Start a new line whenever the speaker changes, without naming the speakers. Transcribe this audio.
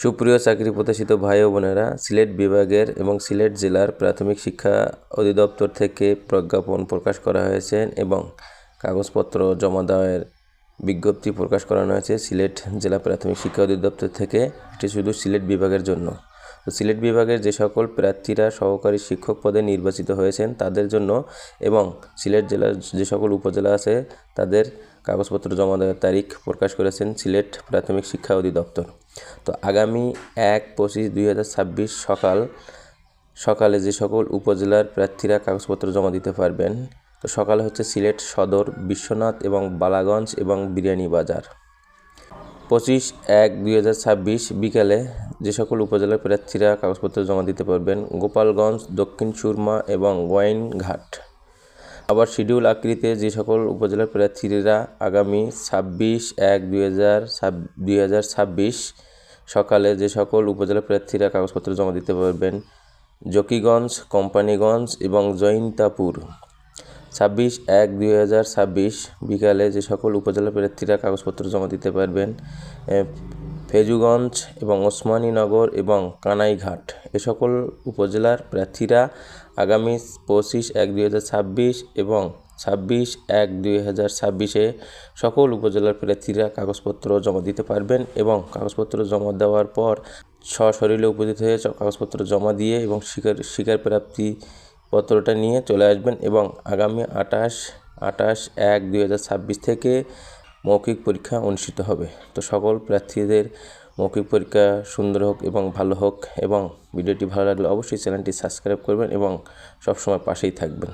সুপ্রিয় চাকরি প্রত্যাশিত ভাই ও বোনেরা, সিলেট বিভাগের এবং সিলেট জেলার প্রাথমিক শিক্ষা অধিদপ্তর থেকে প্রজ্ঞাপন প্রকাশ করা হয়েছে এবং কাগজপত্র জমা দেওয়ার বিজ্ঞপ্তি প্রকাশ করানো হয়েছে সিলেট জেলা প্রাথমিক শিক্ষা অধিদপ্তর থেকে। এটি শুধু সিলেট বিভাগের জন্য। তো সিলেট বিভাগের যে সকল প্রার্থীরা সহকারী শিক্ষক পদে নির্বাচিত হয়েছেন তাদের জন্য এবং সিলেট জেলার যে সকল উপজেলা আছে তাদের কাগজপত্র জমা দেওয়ার তারিখ প্রকাশ করেছেন সিলেট প্রাথমিক শিক্ষা অধিদপ্তর। তো আগামী 1/25/2026 সকালে যে সকল উপজেলার প্রার্থীরা কাগজপত্র জমা দিতে পারবেন, তো সকালে হচ্ছে সিলেট সদর, বিশ্বনাথ এবং বালাগঞ্জ এবং বিরিয়ানীবাজার। 25/1/2026 বিকালে যে সকল উপজেলার প্রার্থীরা কাগজপত্র জমা দিতে পারবেন, গোপালগঞ্জ, দক্ষিণ সুরমা এবং গোয়াইনঘাট। আবার শিডিউল আকৃতিতে যে সকল উপজেলার প্রার্থীরা আগামী 26/1/2026 সকালে যে সকল উপজেলা প্রার্থীরা কাগজপত্র জমা দিতে পারবেন, জকিগঞ্জ, কোম্পানিগঞ্জ এবং জৈন্তাপুর। 26/1/2026 বিকালে যে সকল উপজেলা প্রার্থীরা কাগজপত্র জমা দিতে পারবেন, ফেজুগঞ্জ এবং ওসমানীনগর এবং কানাইঘাট। এ সকল উপজেলার প্রার্থীরা আগামী 25/1/2026 এবং 26/1/2026 সকল উপজেলার প্রার্থীরা কাগজপত্র জমা দিতে পারবেন এবং কাগজপত্র জমা দেওয়ার পর সশরীরে উপস্থিত হয়ে কাগজপত্র জমা দিয়ে এবং স্বীকারপ্রাপ্তি পত্রটা নিয়ে চলে আসবেন এবং আগামী 28/1/2026 থেকে মৌখিক পরীক্ষা অনুষ্ঠিত হবে। তো সকল প্রার্থীদের মৌখিক পরীক্ষা সুন্দর হোক এবং ভালো হোক, এবং ভিডিওটি ভালো লাগলে অবশ্যই চ্যানেলটি সাবস্ক্রাইব করবেন এবং সবসময় পাশেই থাকবেন।